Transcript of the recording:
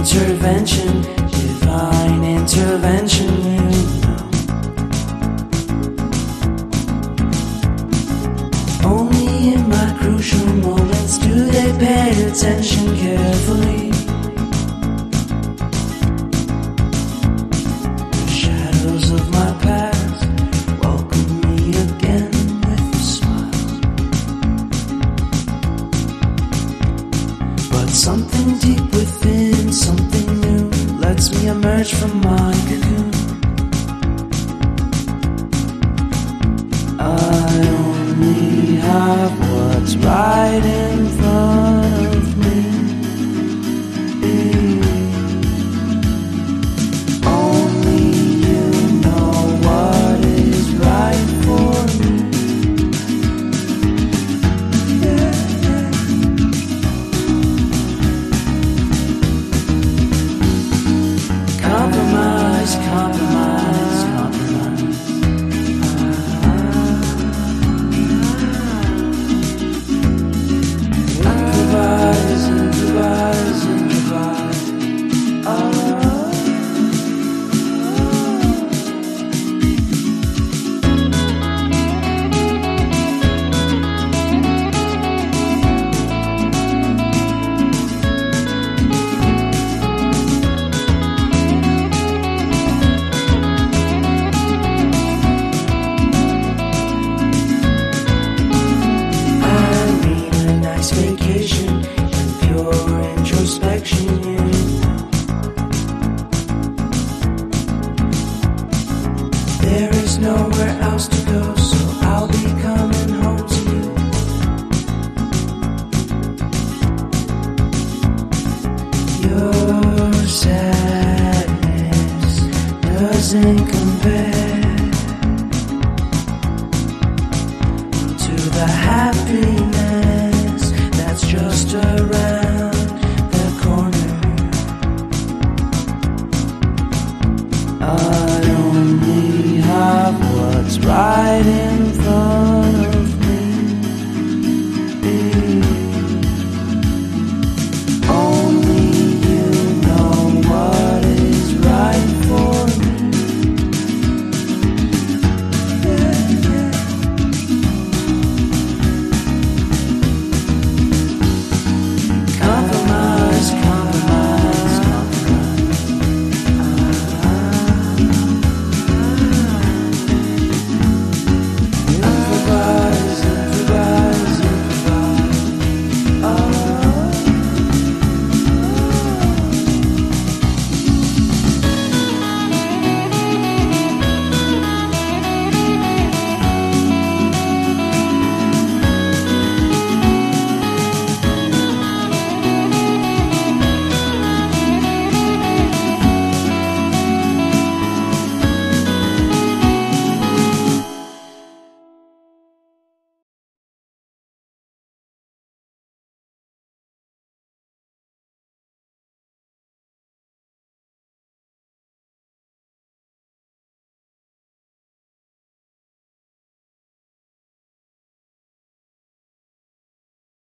intervention, divine intervention, you know. Only in my crucial moments do they pay attention carefully. The shadows of my past welcome me again with a smile. But something deep within, something new, lets me emerge from my cocoon. I only have what's right in front of me. Only you know what is right for me. Compromise, compromise, compromise. Improvise, improvise, improvise. Vacation and pure introspection, you know. There is nowhere else to go, so I'll be coming home to you. Your sadness doesn't compare to the happiness that's just around the corner. I only have what's right in